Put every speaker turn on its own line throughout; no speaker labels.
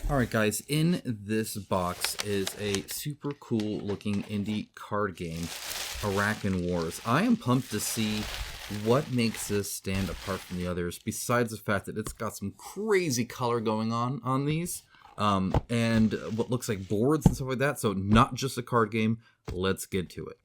Alright guys, in this box is a super cool looking indie card game, Arackhan Wars. I am pumped to see what makes this stand apart from the others, besides the fact that it's got some crazy color going on these, and what looks like boards and stuff like that, so not just a card game. Let's get to it.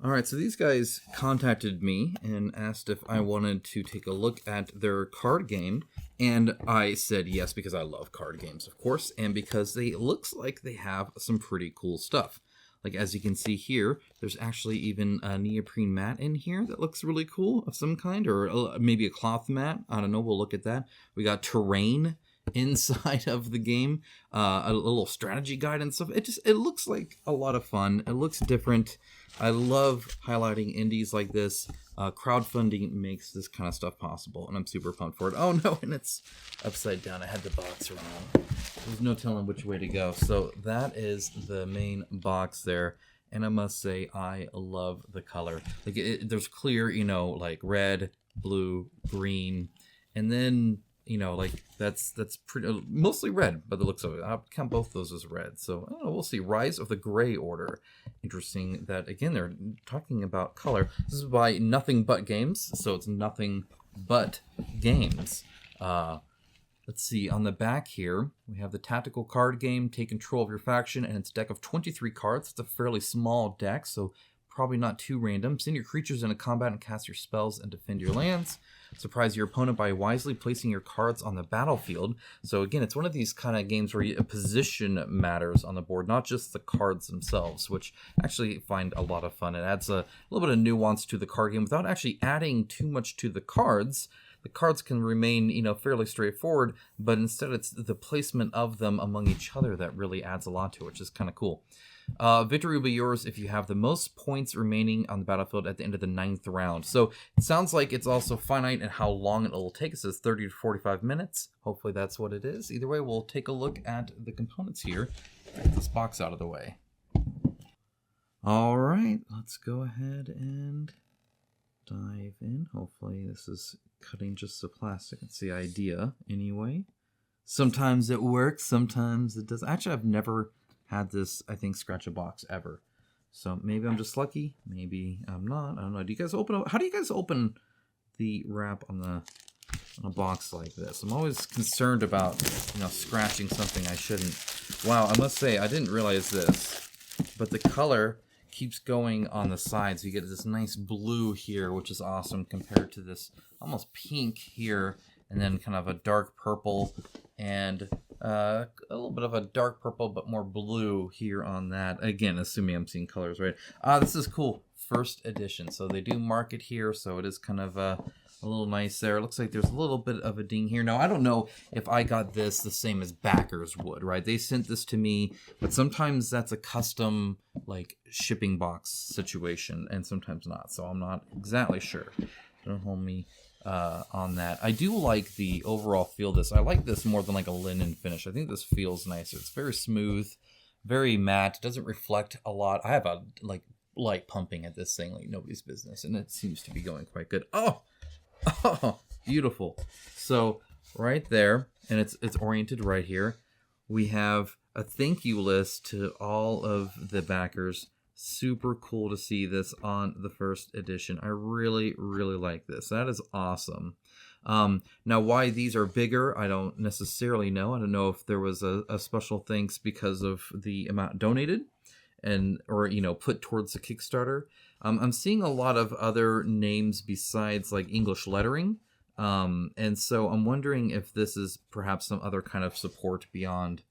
Alright, so these guys contacted me and asked if I wanted to take a look at their card game, and I said yes because I love card games, of course, and because it looks like they have some pretty cool stuff. Like, as you can see here, there's actually even a neoprene mat in here that looks really cool of some kind, or maybe a cloth mat. I don't know, we'll look at that. We got terrain inside of the game, a little strategy guide and stuff. It looks like a lot of fun. It looks different. I love highlighting indies like this. Crowdfunding makes this kind of stuff possible, and I'm super pumped for it. Oh no, and it's upside down. I had the box wrong. There's no telling which way to go. So that is the main box there, and I must say I love the color. Like there's clear, like red, blue, green, and then like that's pretty mostly red by the looks of it. I'll count both those as red. So I don't know, we'll see. Rise of the Gray Order. Interesting that again they're talking about color. This is by Nothing But Games, so it's nothing but games. Let's see, on the back here, we have the tactical card game, take control of your faction, and its deck of 23 cards. It's a fairly small deck, so probably not too random. Send your creatures into combat and cast your spells and defend your lands. Surprise your opponent by wisely placing your cards on the battlefield. So again, it's one of these kind of games where position matters on the board, not just the cards themselves, which I actually find a lot of fun. It adds a little bit of nuance to the card game without actually adding too much to the cards. The cards can remain, fairly straightforward, but instead it's the placement of them among each other that really adds a lot to it, which is kind of cool. Victory will be yours if you have the most points remaining on the battlefield at the end of the 9th round. So it sounds like it's also finite in how long it will take. It says 30 to 45 minutes. Hopefully that's what it is. Either way, we'll take a look at the components here. Get this box out of the way. All right, let's go ahead and dive in. Hopefully this is cutting just the plastic. It's the idea anyway. Sometimes it works, sometimes it doesn't. Actually, I've never had this, I think, scratch a box ever. So maybe I'm just lucky. Maybe I'm not. I don't know. Do you guys open? How do you guys open the wrap on a box like this? I'm always concerned about, scratching something I shouldn't. Wow, I must say, I didn't realize this, but the color keeps going on the sides. You get this nice blue here, which is awesome compared to this almost pink here, and then kind of a dark purple and a little bit of a dark purple but more blue here on that. Again, assuming I'm seeing colors right. This is cool. First edition. So they do mark it here, so it is kind of a little nice there. It looks like there's a little bit of a ding here. Now, I don't know if I got this the same as backers would, right? They sent this to me, but sometimes that's a custom, like, shipping box situation, and sometimes not. So I'm not exactly sure. Don't hold me on that. I do like the overall feel of this. I like this more than like a linen finish. I think this feels nicer. It's very smooth, very matte. It doesn't reflect a lot. I have a, light pumping at this thing like nobody's business, and it seems to be going quite good. Oh, beautiful. So right there, and it's oriented right here, we have a thank you list to all of the backers. Super cool to see this on the first edition. I really, really like this. That is awesome. Now, why these are bigger, I don't necessarily know. I don't know if there was a special thanks because of the amount donated or put towards the Kickstarter. I'm seeing a lot of other names besides like English lettering. And so I'm wondering if this is perhaps some other kind of support beyond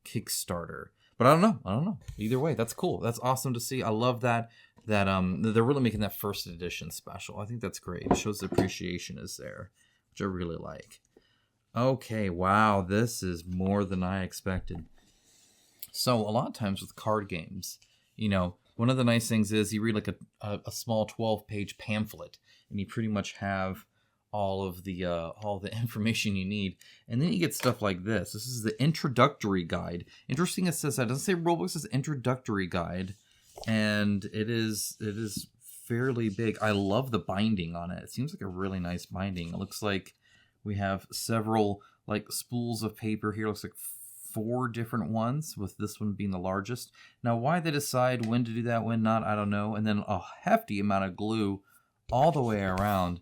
Kickstarter. But I don't know. Either way, that's cool. That's awesome to see. I love that they're really making that first edition special. I think that's great. It shows the appreciation is there, which I really like. Okay, wow, this is more than I expected. So a lot of times with card games, one of the nice things is you read like a small 12-page pamphlet, and you pretty much have all the information you need, and then you get stuff like this. This is the introductory guide. Interesting, it says that. It doesn't say rulebook, it says introductory guide, and it is fairly big. I love the binding on it. It seems like a really nice binding. It looks like we have several like spools of paper here. It looks like 4 different ones, with this one being the largest. Now, why they decide when to do that, when not, I don't know. And then a hefty amount of glue all the way around.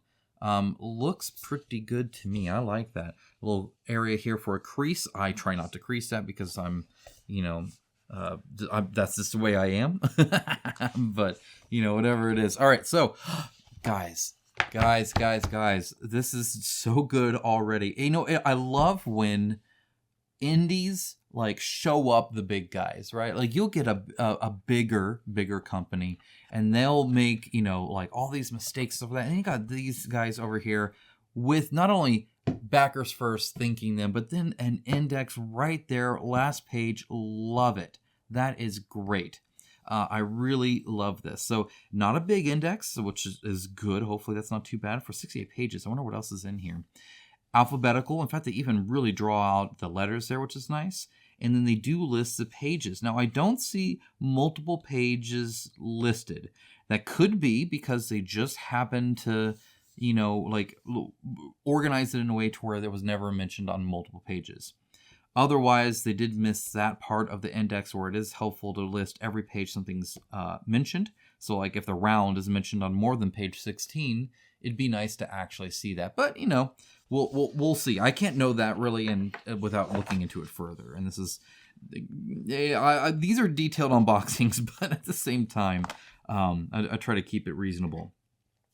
Looks pretty good to me. I like that. A little area here for a crease. I try not to crease that because I'm, that's just the way I am. But, whatever it is. All right, so, guys, this is so good already. I love when indies like show up the big guys, right? Like you'll get a bigger company and they'll make, like all these mistakes, stuff like that. And you got these guys over here with not only backers first thinking them, but then an index right there, last page. Love it. That is great. I really love this. So not a big index, which is good. Hopefully that's not too bad for 68 pages. I wonder what else is in here. Alphabetical. In fact, they even really draw out the letters there, which is nice. And then they do list the pages. Now, I don't see multiple pages listed. That could be because they just happen to, organize it in a way to where there was never mentioned on multiple pages. Otherwise, they did miss that part of the index where it is helpful to list every page something's mentioned. So, like if the round is mentioned on more than page 16, it'd be nice to actually see that. But we'll see. I can't know that really, and without looking into it further. And this is, these are detailed unboxings, but at the same time, I try to keep it reasonable.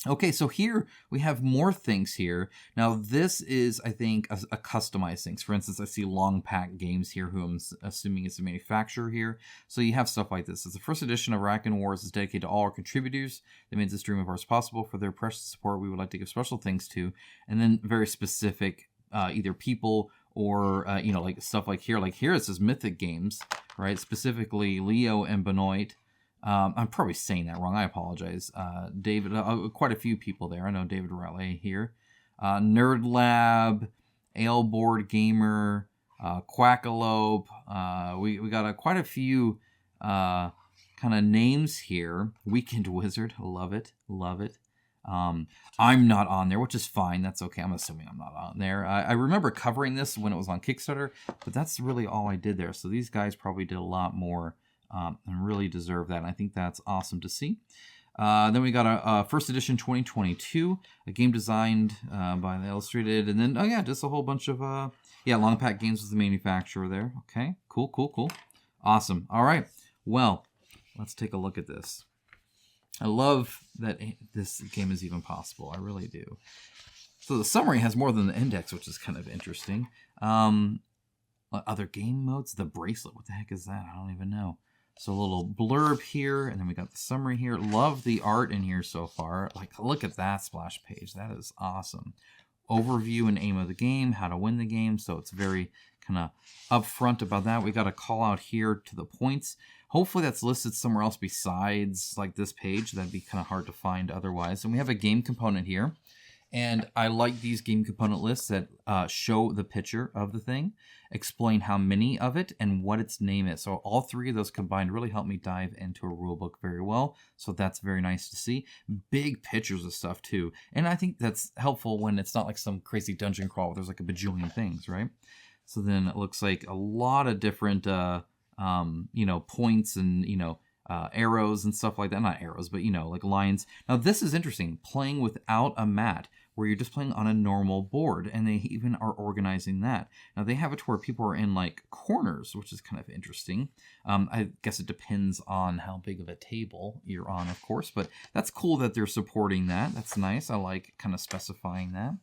Okay, so here we have more things here. Now this is, I think, a customized things. For instance, I see Long Pack Games here, who I'm assuming is the manufacturer here. So you have stuff like this. It's the first edition of Arackhan Wars is dedicated to all our contributors. That means this dream of ours possible. For their precious support, we would like to give special thanks to, and then very specific either people or like stuff like here. Like here it says Mythic Games, right? Specifically Leo and Benoit. I'm probably saying that wrong. I apologize. David, quite a few people there. I know David Raleigh here. Nerd Lab, Ailboard Gamer, Quackalope. We got quite a few kind of names here. Weekend Wizard, love it. I'm not on there, which is fine. That's okay. I'm assuming I'm not on there. I remember covering this when it was on Kickstarter, but that's really all I did there. So these guys probably did a lot more. And really deserve that. And I think that's awesome to see. Then we got a first edition 2022, a game designed by the Illustrated, and then just a whole bunch of Long Pack Games was the manufacturer there. Okay, cool, awesome. All right, well, let's take a look at this. I love that this game is even possible. I really do. So the summary has more than the index, which is kind of interesting. Other game modes, the bracelet. What the heck is that? I don't even know. So a little blurb here, and then we got the summary here. Love the art in here so far. Like, look at that splash page. That is awesome. Overview and aim of the game, how to win the game. So it's very kind of upfront about that. We got a call out here to the points. Hopefully that's listed somewhere else besides like this page. That'd be kind of hard to find otherwise. And we have a game component here. And I like these game component lists that show the picture of the thing, explain how many of it, and what its name is. So all 3 of those combined really help me dive into a rulebook very well. So that's very nice to see. Big pictures of stuff too. And I think that's helpful when it's not like some crazy dungeon crawl where there's like a bajillion things, right? So then it looks like a lot of different, points and, arrows and stuff like that. Not arrows, but, like lines. Now this is interesting. Playing without a mat, where you're just playing on a normal board, and they even are organizing that. Now, they have it to where people are in, like, corners, which is kind of interesting. I guess it depends on how big of a table you're on, of course, but that's cool that they're supporting that. That's nice. I like kind of specifying that.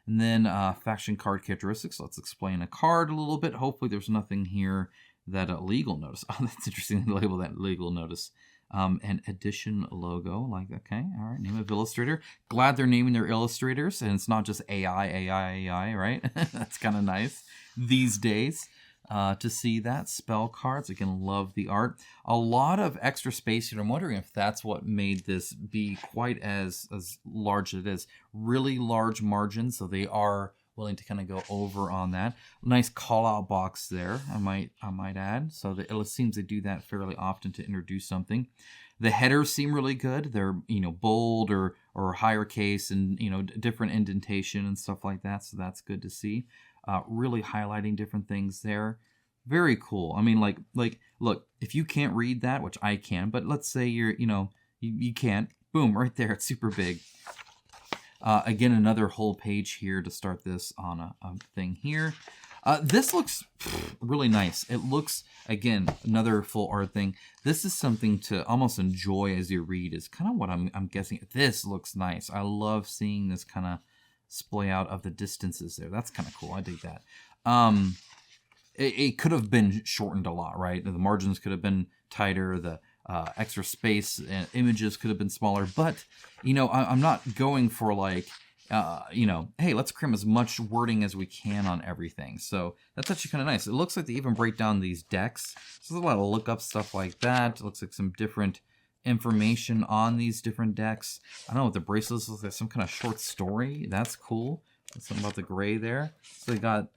And then faction card characteristics. Let's explain a card a little bit. Hopefully there's nothing here that a legal notice. Oh, that's interesting to label that legal notice. And edition logo, like, okay, all right, name of illustrator. Glad they're naming their illustrators, and it's not just AI, right? That's kind of nice these days to see that. Spell cards, again, love the art. A lot of extra space here. I'm wondering if that's what made this be quite as large as it is. Really large margins, so they are willing to kind of go over on that. Nice call out box there, I might add. So it seems they do that fairly often to introduce something. The headers seem really good. They're, bold or higher case and, different indentation and stuff like that. So that's good to see. Really highlighting different things there. Very cool. I mean, like, look, if you can't read that, which I can, but let's say you can't, boom, right there. It's super big. Again, another whole page here to start this on a thing here. This looks really nice. It looks, again, another full art thing. This is something to almost enjoy as you read is kind of what I'm guessing. This looks nice. I love seeing this kind of splay out of the distances there. That's kind of cool. I dig that. It could have been shortened a lot, right? The margins could have been tighter. The extra space and images could have been smaller. But, I'm not going for like, hey, let's cram as much wording as we can on everything. So that's actually kind of nice. It looks like they even break down these decks. So there's a lot of lookup stuff like that. It looks like some different information on these different decks. I don't know what the bracelets look like. Some kind of short story. That's cool. That's something about the gray there. So they got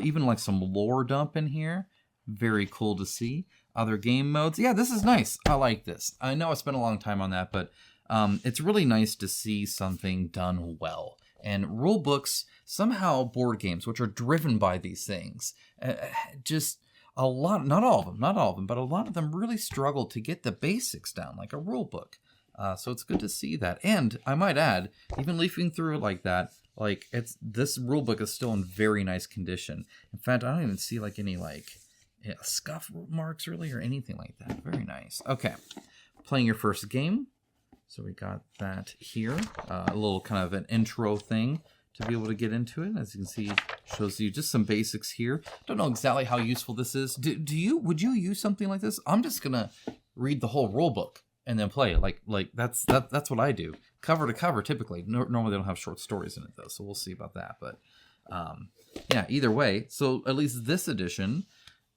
even like some lore dump in here. Very cool to see. Other game modes. Yeah, this is nice. I like this. I know I spent a long time on that, but it's really nice to see something done well. And rule books, somehow board games, which are driven by these things, just a lot, not all of them, but a lot of them really struggle to get the basics down, like a rule book. So it's good to see that. And I might add, even leafing through it like that, like this rule book is still in very nice condition. In fact, I don't even see like any scuff marks really or anything like that. Very nice. Okay, playing your first game. So we got that here. A little kind of an intro thing to be able to get into it. As you can see, shows you just some basics here. Don't know exactly how useful this is. Would you use something like this? I'm just gonna read the whole rule book and then play it. Like that's what I do, cover to cover. Typically, normally they don't have short stories in it though, so we'll see about that. But yeah, either way. So at least this edition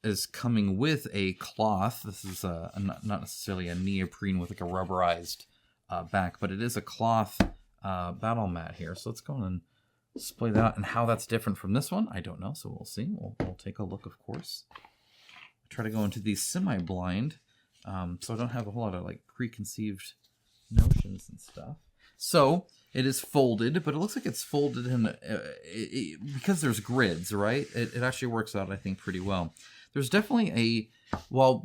is coming with a cloth. This is not necessarily a neoprene with like a rubberized back, but it is a cloth battle mat here. So let's go and display that, and how that's different from this one, I don't know. So we'll see. We'll take a look, of course. Try to go into these semi-blind, so I don't have a whole lot of like preconceived notions and stuff. So it is folded, but it looks like it's folded in because there's grids, right? It actually works out, I think, pretty well. There's definitely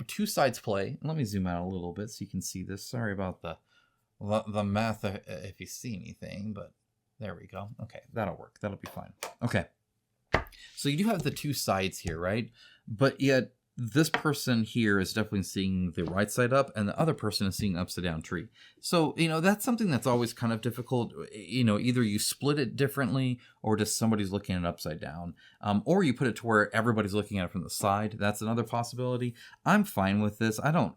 two sides play. Let me zoom out a little bit so you can see this. Sorry about the math if you see anything, but there we go. Okay, that'll work. That'll be fine. Okay. So you do have the two sides here, right? But yet this person here is definitely seeing the right side up, and the other person is seeing upside down tree. So, that's something that's always kind of difficult. Either you split it differently, or just somebody's looking at it upside down, or you put it to where everybody's looking at it from the side. That's another possibility. I'm fine with this. I don't,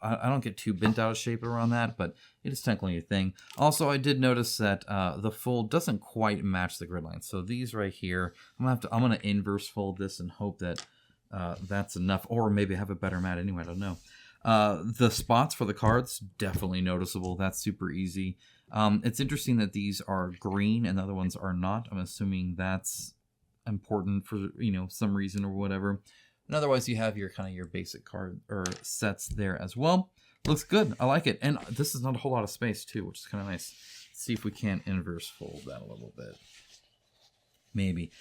I don't get too bent out of shape around that, but it is technically a thing. Also, I did notice that the fold doesn't quite match the grid lines. So these right here, I'm gonna inverse fold this and hope that that's enough, or maybe I have a better mat anyway. I don't know. The spots for the cards, definitely noticeable. That's super easy. It's interesting that these are green and the other ones are not. I'm assuming that's important for some reason or whatever. And otherwise, you have your kind of your basic card or sets there as well. Looks good. I like it. And this is not a whole lot of space too, which is kind of nice. Let's see if we can't inverse fold that a little bit. Maybe.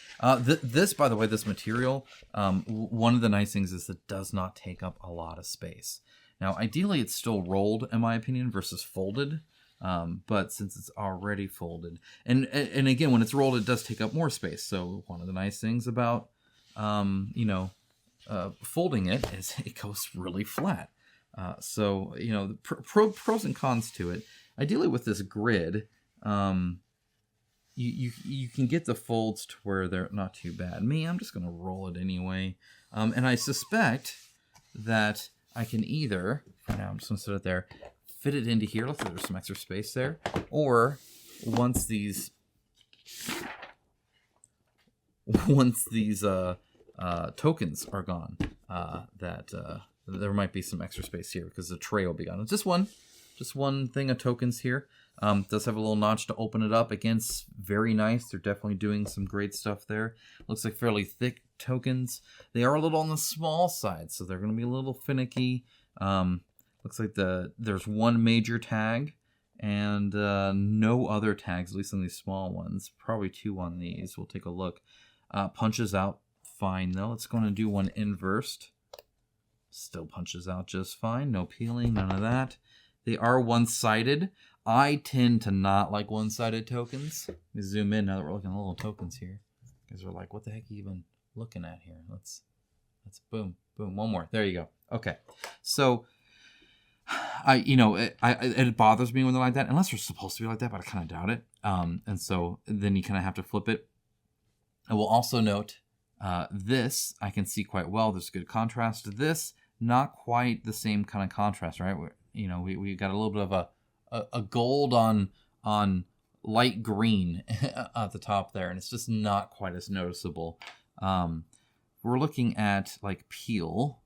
This, by the way, this material, one of the nice things is it does not take up a lot of space. Now, ideally, it's still rolled, in my opinion, versus folded. But since it's already folded, and again, when it's rolled, it does take up more space. So one of the nice things about, folding it is it goes really flat. So, the pros and cons to it. Ideally, with this grid, you can get the folds to where they're not too bad. I'm just going to roll it anyway. And I suspect that I can either, for now, I'm just going to set it there, fit it into here. Let's say there's some extra space there. Or once these tokens are gone, there might be some extra space here because the tray will be gone. It's just one thing of tokens here. Does have a little notch to open it up. Again, it's very nice. They're definitely doing some great stuff there. Looks like fairly thick tokens. They are a little on the small side, so they're going to be a little finicky. Looks like there's one major tag and no other tags, at least on these small ones. Probably 2 on these. We'll take a look. Punches out fine, though. Let's go and do one inversed. Still punches out just fine. No peeling, none of that. They are one-sided. I tend to not like one-sided tokens. Let me zoom in now that we're looking at little tokens here. Because we're like, what the heck are you even looking at here? Let's boom, boom, one more. There you go. Okay. So it bothers me when they're like that, unless they're supposed to be like that, but I kind of doubt it. And so then you kind of have to flip it. I will also note this I can see quite well. There's good contrast. This, not quite the same kind of contrast, right? We got a little bit of a gold on light green at the top there, and it's just not quite as noticeable. We're looking at like peel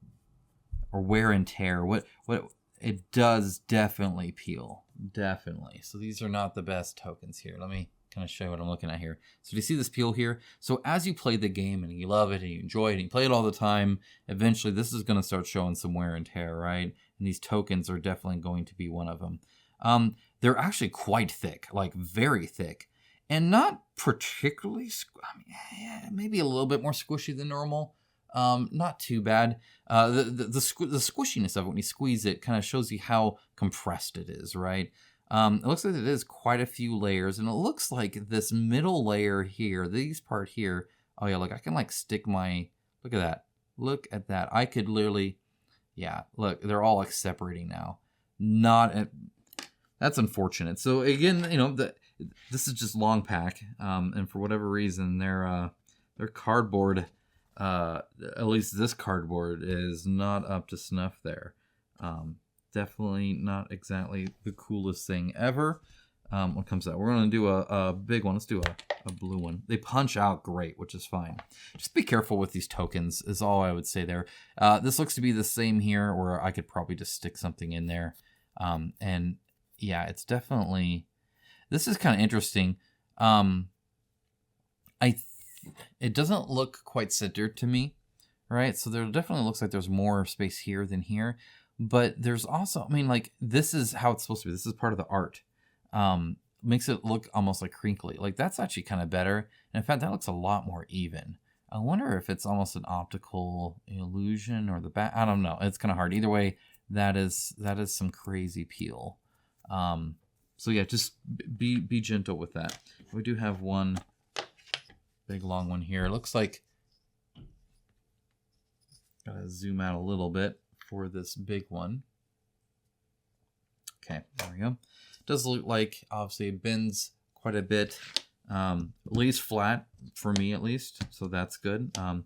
or wear and tear. What it does definitely peel, definitely. So these are not the best tokens here. Let me kind of show you what I'm looking at here. So do you see this peel here? So as you play the game and you love it and you enjoy it and you play it all the time, eventually this is going to start showing some wear and tear, right? And these tokens are definitely going to be one of them. They're actually quite thick, like very thick, and not particularly, maybe a little bit more squishy than normal. Not too bad. The squishiness of it when you squeeze it kind of shows you how compressed it is, right? It looks like it is quite a few layers, and it looks like this middle layer here, these part here, oh yeah, look, I can like stick my, look at that. Look at that. I could literally, yeah, look, they're all like separating now. That's unfortunate. So again, this is just long pack, and for whatever reason, their cardboard, at least this cardboard, is not up to snuff there. Definitely not exactly the coolest thing ever. When it comes to that, we're going to do a big one. Let's do a blue one. They punch out great, which is fine. Just be careful with these tokens is all I would say there. This looks to be the same here, or I could probably just stick something in there. And yeah, it's definitely, this is kind of interesting. It doesn't look quite centered to me, right? So there definitely looks like there's more space here than here. But there's also, like, this is how it's supposed to be. This is part of the art. Makes it look almost like crinkly. Like, that's actually kind of better. And in fact, that looks a lot more even. I wonder if it's almost an optical illusion or the back. I don't know. It's kind of hard. Either way, that is some crazy peel. So yeah, just be gentle with that. We do have one big long one here. It looks like, gotta zoom out a little bit for this big one. Okay, there we go. Does look like, obviously, it bends quite a bit. Lays flat, for me at least, so that's good. There's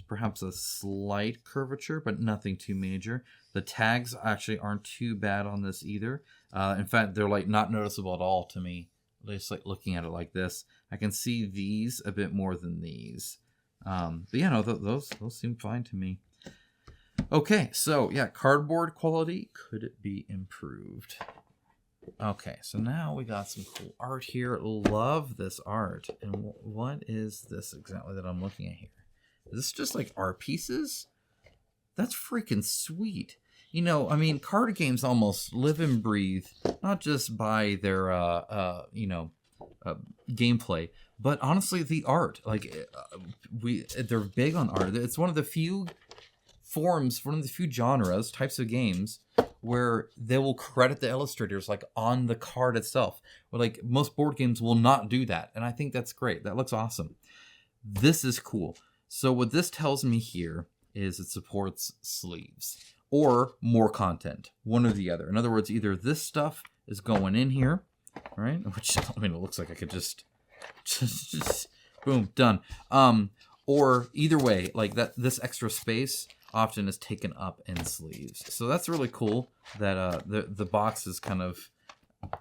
perhaps a slight curvature, but nothing too major. The tags actually aren't too bad on this either. In fact, they're like not noticeable at all to me. Just like looking at it like this. I can see these a bit more than these. But yeah, no, those seem fine to me. Okay, so yeah, cardboard quality could be improved. Okay, so now we got some cool art here. Love this art. And what is this exactly that I'm looking at here? Is this just like art pieces? That's freaking sweet. Card games almost live and breathe, not just by their, gameplay, but honestly, the art. Like, they're big on art. It's one of the few forms, one of the few genres, types of games where they will credit the illustrators like on the card itself. Where, like, most board games will not do that, and I think that's great. That looks awesome. This is cool. So what this tells me here is it supports sleeves or more content, one or the other. In other words, either this stuff is going in here, right? Which, it looks like I could just boom, done. Or either way, like that, this extra space often is taken up in sleeves. So that's really cool that the box is kind of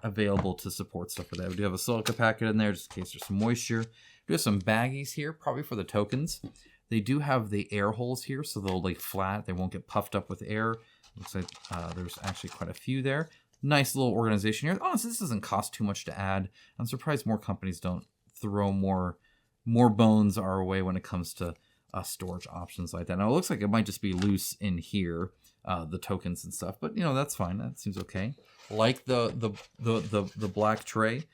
available to support stuff for that. We do have a silica packet in there just in case there's some moisture. We have some baggies here, probably for the tokens. They do have the air holes here, so they'll lay flat. They won't get puffed up with air. Looks like there's actually quite a few there. Nice little organization here. Honestly, this doesn't cost too much to add. I'm surprised more companies don't throw more bones our way when it comes to storage options like that. Now it looks like it might just be loose in here, the tokens and stuff, but that's fine. That seems okay. Like the black tray.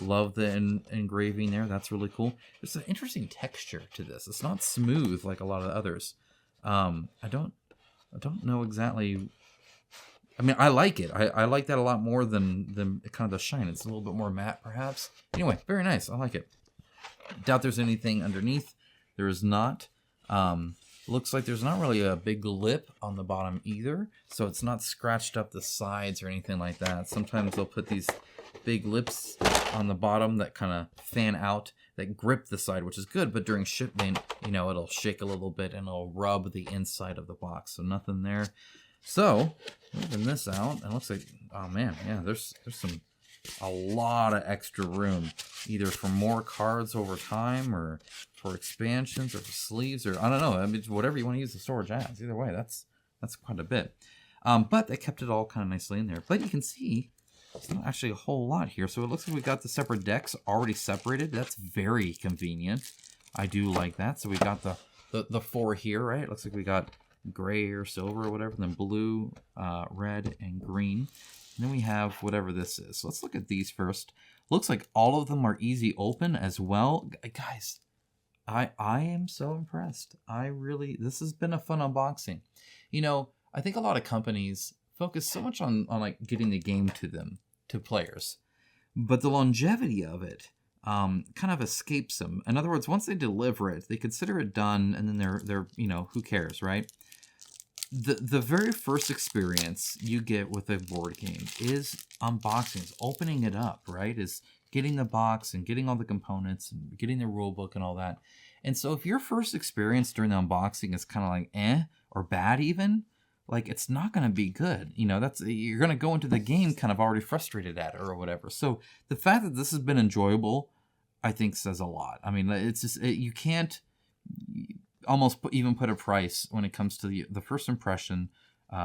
Love the engraving there. That's really cool. There's an interesting texture to this. It's not smooth like a lot of the others. I don't know exactly. I mean, I like it. I like that a lot more than kind of the shine. It's a little bit more matte, perhaps. Anyway, very nice. I like it. Doubt there's anything underneath. There is not. Looks like there's not really a big lip on the bottom either, so it's not scratched up the sides or anything like that. Sometimes they'll put these big lips on the bottom that kind of fan out, that grip the side, which is good, but during shipment, it'll shake a little bit and it'll rub the inside of the box, so nothing there. So, moving this out, it looks like, oh man, yeah, there's a lot of extra room, either for more cards over time, or for expansions, or for sleeves, or I don't know. I mean, whatever you want to use the storage as. Either way, that's quite a bit. But they kept it all kind of nicely in there. But you can see there's not actually a whole lot here. So it looks like we got the separate decks already separated. That's very convenient. I do like that. So we got the 4 here, right? It looks like we got gray or silver or whatever, and then blue, red, and green. And then we have whatever this is. So let's look at these first. Looks like all of them are easy open as well. Guys, I am so impressed. This has been a fun unboxing. I think a lot of companies focus so much on like getting the game to players, but the longevity of it kind of escapes them. In other words, once they deliver it, they consider it done, and then they're who cares, right? The very first experience you get with a board game is unboxing, is opening it up, right? Is getting the box and getting all the components and getting the rule book and all that. And so if your first experience during the unboxing is kind of like or bad even, like it's not going to be good. You're going to go into the game kind of already frustrated at it or whatever. So the fact that this has been enjoyable, I think says a lot. I mean, it's just, you can't almost even put a price when it comes to the first impression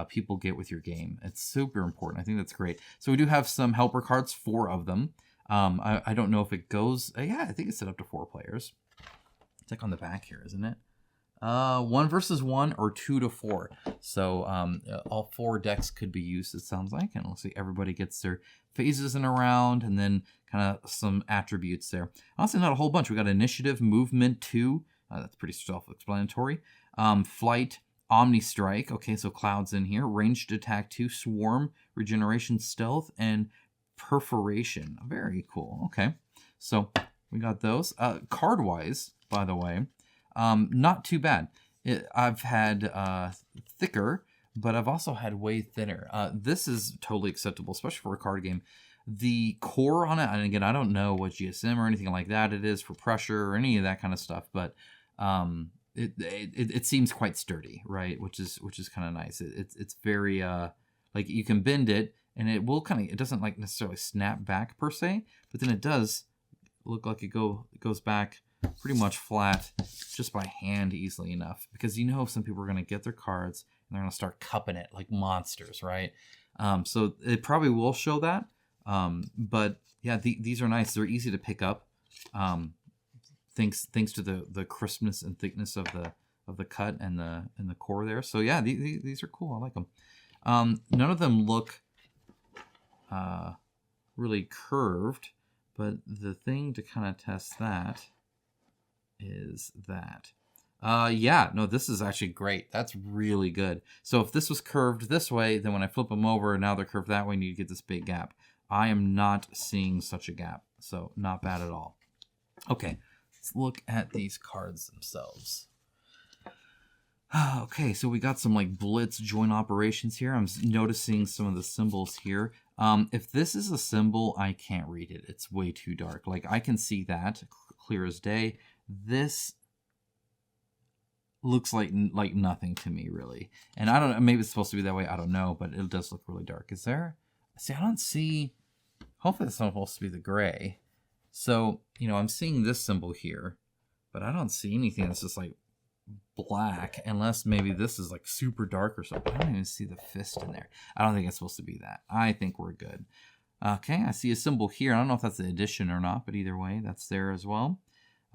people get with your game. It's super important. I think that's great. So we do have some helper cards, 4 of them. I don't know if it goes, yeah, I think it's set up to 4 players. It's like on the back here, isn't it? 1 versus 1 or 2 to 4. So all 4 decks could be used, it sounds like. And it looks like everybody gets their phases in a round, and then kind of some attributes there. Honestly, not a whole bunch. We got initiative, movement 2. That's pretty self-explanatory. Flight, Omni Strike. Okay, so clouds in here. Ranged attack 2, Swarm, Regeneration, Stealth, and Perforation. Very cool. Okay, so we got those. Card-wise, by the way, not too bad. I've had thicker, but I've also had way thinner. This is totally acceptable, especially for a card game. The core on it, and again, I don't know what GSM or anything like that it is for pressure or any of that kind of stuff, but it seems quite sturdy, right? Which is kind of nice. It's very like you can bend it, and it doesn't like necessarily snap back per se, but then it does look like it goes back pretty much flat just by hand easily enough, because some people are going to get their cards and they're going to start cupping it like monsters, right? So it probably will show that. But yeah, these are nice. They're easy to pick up. Thanks to the crispness and thickness of the cut and the core there. So yeah, these are cool. I like them. None of them look really curved, but the thing to kind of test that is that. Yeah, no, this is actually great. That's really good. So if this was curved this way, then when I flip them over, now they're curved that way, and you get this big gap. I am not seeing such a gap, so not bad at all. Okay, let's look at these cards themselves. Okay, so we got some like blitz joint operations here. I'm noticing some of the symbols here. If this is a symbol, I can't read it. It's way too dark. Like I can see that clear as day. This looks like nothing to me really. And I don't know, maybe it's supposed to be that way. I don't know, but it does look really dark. Is there? See, I don't see. Hopefully it's not supposed to be the gray. So, I'm seeing this symbol here, but I don't see anything that's just like black, unless maybe this is like super dark or something. I don't even see the fist in there. I don't think it's supposed to be that. I think we're good. Okay, I see a symbol here. I don't know if that's the edition or not, but either way, that's there as well.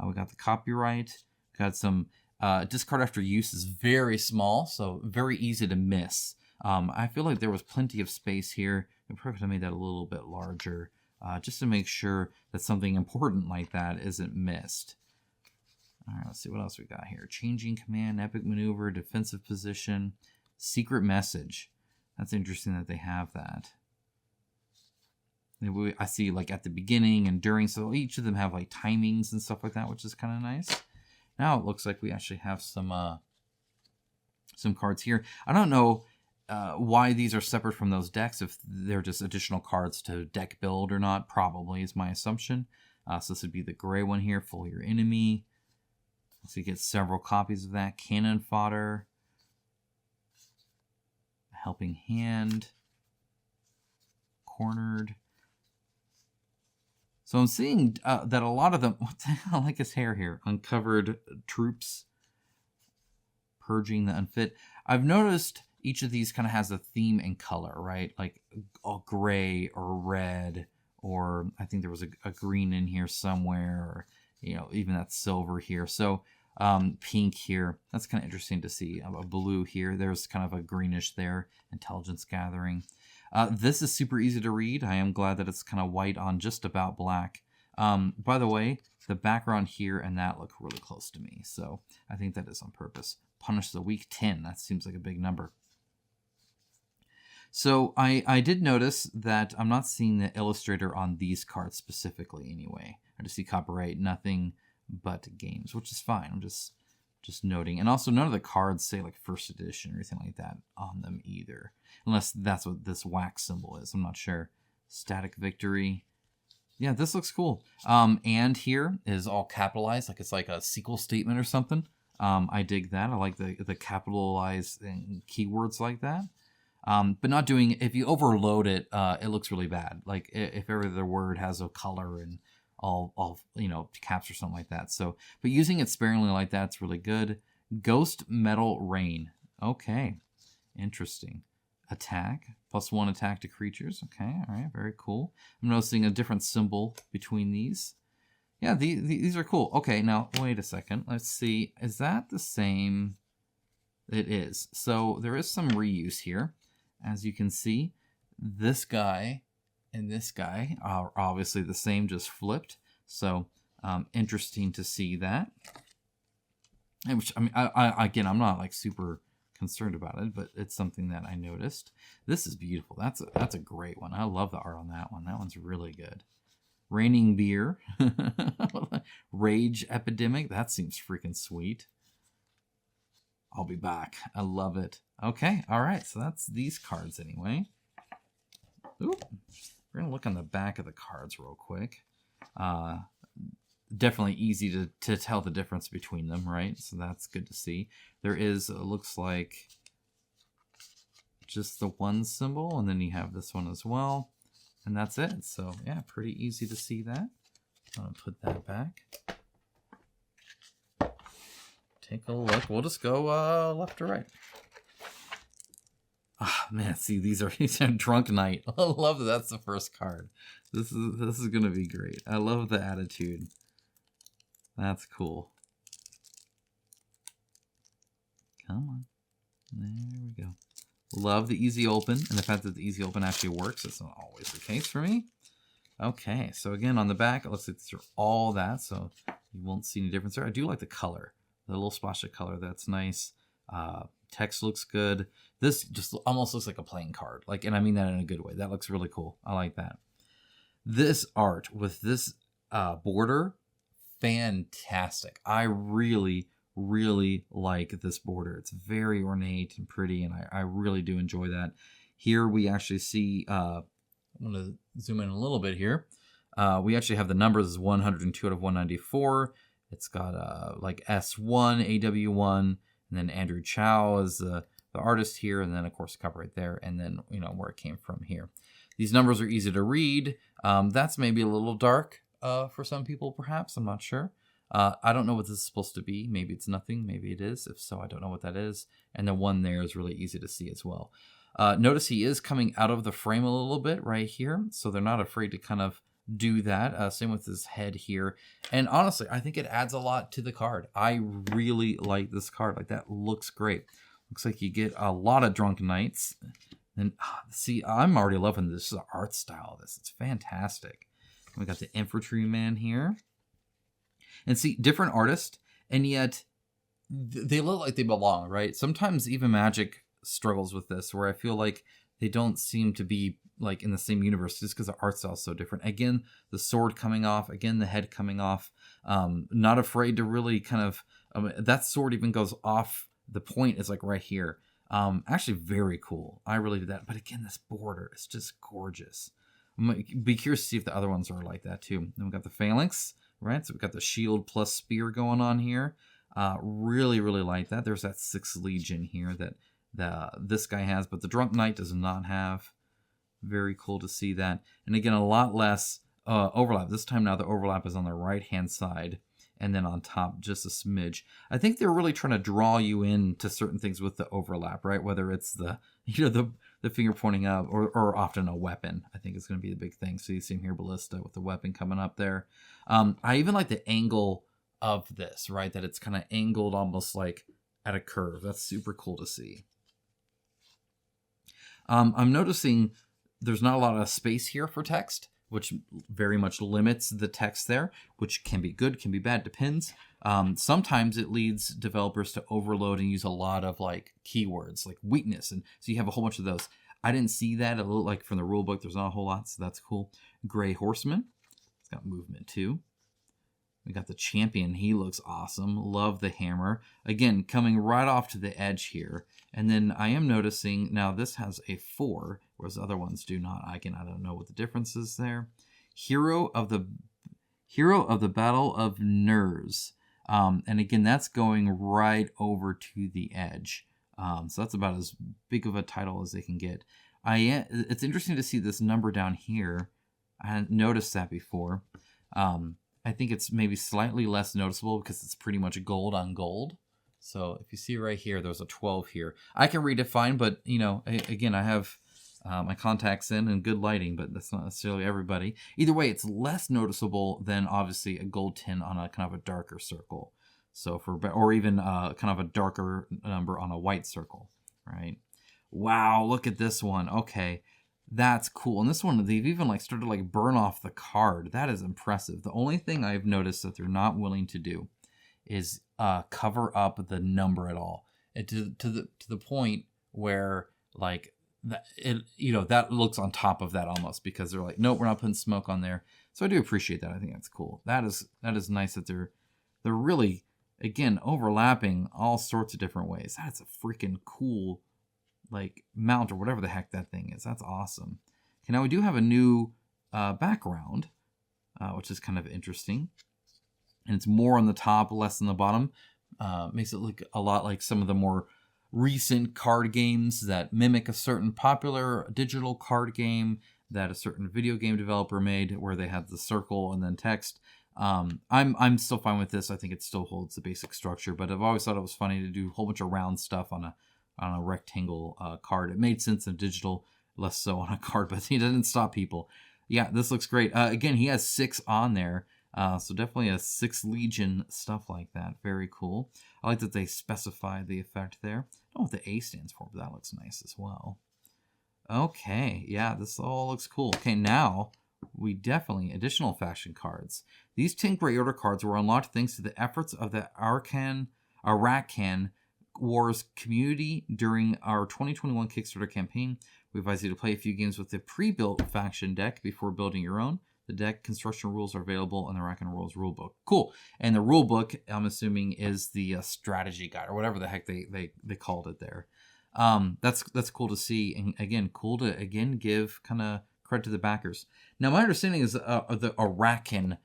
We got the copyright. Got some Discard after use is very small, so very easy to miss. I feel like there was plenty of space here. We probably could have made that a little bit larger, just to make sure that something important like that isn't missed. All right, let's see what else we got here. Changing command, epic maneuver, defensive position, secret message. That's interesting that they have that. I see like at the beginning and during, so each of them have like timings and stuff like that, which is kind of nice. Now it looks like we actually have some cards here. I don't know why these are separate from those decks, if they're just additional cards to deck build or not. Probably is my assumption. So this would be the gray one here, Fool Your Enemy. So you get several copies of that. Cannon Fodder. Helping Hand. Cornered. So I'm seeing that a lot of them... What the hell? I like his hair here. Uncovered Troops. Purging the Unfit. I've noticed each of these kind of has a theme and color, right? Like a gray or red, or I think there was a green in here somewhere, or even that silver here. So pink here. That's kind of interesting to see. A blue here. There's kind of a greenish there. Intelligence Gathering. This is super easy to read. I am glad that it's kind of white on just about black. By the way, the background here and that look really close to me. So I think that is on purpose. Punish the Weak, 10. That seems like a big number. So I did notice that I'm not seeing the illustrator on these cards specifically anyway. I just see copyright, nothing but games, which is fine. I'm just noting. And also none of the cards say like first edition or anything like that on them either. Unless that's what this wax symbol is. I'm not sure. Static Victory. Yeah, this looks cool. And here is all capitalized, like it's like a SQL statement or something. I dig that. I like the capitalized keywords like that. But not doing, if you overload it, it looks really bad. Like if every other word has a color and all caps or something like that. So, but using it sparingly like that's really good. Ghost Metal Rain. Okay, interesting. Attack, +1 attack to creatures. Okay, all right, very cool. I'm noticing a different symbol between these. Yeah, these are cool. Okay, now wait a second. Let's see. Is that the same? It is. So there is some reuse here. As you can see, this guy and this guy are obviously the same, just flipped. So interesting to see that. And which, I mean, again, I'm not like super concerned about it, but it's something that I noticed. This is beautiful. That's a great one. I love the art on that one. That one's really good. Raining Beer. Rage Epidemic. That seems freaking sweet. I'll be back. I love it. Okay, all right. So that's these cards anyway. Ooh, we're going to look on the back of the cards real quick. Definitely easy to tell the difference between them, right? So that's good to see. There is, looks like, just the one symbol, and then you have this one as well. And that's it. So, yeah, pretty easy to see that. I'm going to put that back. Take a look. We'll just go left to right. Ah, man, see, these are Drunk Night. I love that that's the first card. This is going to be great. I love the attitude. That's cool. Come on. There we go. Love the easy open, and the fact that the easy open actually works. It's not always the case for me. Okay, so again, on the back, it looks like through all that, so you won't see any difference there. I do like the color. The little splash of color, that's nice. Text looks good. This just almost looks like a playing card. Like, and I mean that in a good way. That looks really cool. I like that. This art with this border, fantastic. I really, really like this border. It's very ornate and pretty, and I really do enjoy that. Here we actually see, I'm going to zoom in a little bit here. We actually have the numbers as 102 out of 194. It's got like S1, AW1, and then Andrew Chow is the artist here, and then of course the copyright there, and then where it came from here. These numbers are easy to read. That's maybe a little dark for some people, perhaps. I'm not sure. I don't know what this is supposed to be. Maybe it's nothing. Maybe it is. If so, I don't know what that is. And the one there is really easy to see as well. Notice he is coming out of the frame a little bit right here, so they're not afraid to kind of do that. Same with his head here. And honestly, I think it adds a lot to the card. I really like this card. Like, that looks great. Looks like you get a lot of Drunk Knights. And see, I'm already loving this art style of this. It's fantastic. We got the Infantryman here. And see, different artist, and yet they look like they belong, right? Sometimes even Magic struggles with this, where I feel like they don't seem to be like in the same universe just because the art style is so different. Again, the sword coming off, again, the head coming off. Not afraid to really kind of, that sword even goes off. The point is like right here. Actually very cool. I really did that. But again, this border is just gorgeous. I'm gonna be curious to see if the other ones are like that too. Then we got the Phalanx, right? So we got the shield plus spear going on here. Really, really like that. There's that 6th Legion here that this guy has, but the Drunk Knight does not have. Very cool to see that. And again, a lot less overlap. This time now the overlap is on the right-hand side, and then on top just a smidge. I think they're really trying to draw you in to certain things with the overlap, right? Whether it's the finger pointing up or often a weapon, I think is going to be the big thing. So you see him here, Ballista, with the weapon coming up there. I even like the angle of this, right? That it's kind of angled almost like at a curve. That's super cool to see. I'm noticing there's not a lot of space here for text, which very much limits the text there, which can be good, can be bad, depends. Sometimes it leads developers to overload and use a lot of like keywords, like weakness. And so you have a whole bunch of those. I didn't see that. It looked like from the rule book, there's not a whole lot, so that's cool. Gray Horseman. It's got movement too. We got the Champion. He looks awesome. Love the hammer. Again, coming right off to the edge here. And then I am noticing, now this has a 4, whereas other ones do not. I don't know what the difference is there. Hero of the Battle of Nurs. And again, that's going right over to the edge. So that's about as big of a title as they can get. It's interesting to see this number down here. I hadn't noticed that before. I think it's maybe slightly less noticeable because it's pretty much gold on gold. So if you see right here, there's a 12 here. I can read it fine, but again, I have my contacts in and good lighting, but that's not necessarily everybody. Either way, it's less noticeable than obviously a gold 10 on a kind of a darker circle. So or even kind of a darker number on a white circle, right? Wow, look at this one. Okay. That's cool. And this one, they've even started to burn off the card. That is impressive. The only thing I've noticed that they're not willing to do is cover up the number at all. To the point where that looks on top of that almost, because they're like, nope, we're not putting smoke on there. So I do appreciate that. I think that's cool. That is nice that they're really, again, overlapping all sorts of different ways. That's a freaking cool mount or whatever the heck that thing is. That's awesome. Okay, now we do have a new background, which is kind of interesting. And it's more on the top, less on the bottom. Makes it look a lot like some of the more recent card games that mimic a certain popular digital card game that a certain video game developer made, where they have the circle and then text. I'm still fine with this. I think it still holds the basic structure, but I've always thought it was funny to do a whole bunch of round stuff on a rectangle card. It made sense in digital, less so on a card, but he didn't stop people. Yeah, this looks great. Again, he has 6 on there, so definitely a 6th Legion, stuff like that. Very cool. I like that they specify the effect there. I don't know what the A stands for, but that looks nice as well. Okay, yeah, this all looks cool. Okay, now we definitely additional faction cards. These 10 Grey Order cards were unlocked thanks to the efforts of the Arackhan Wars community during our 2021 Kickstarter campaign. We advise you to play a few games with the pre-built faction deck before building your own. The deck construction rules are available in the Arackhan Wars rulebook. Cool. And the rulebook, I'm assuming, is the strategy guide or whatever the heck they called it there. That's cool to see, and again, cool to give kind of credit to the backers. Now, my understanding is the Arackhan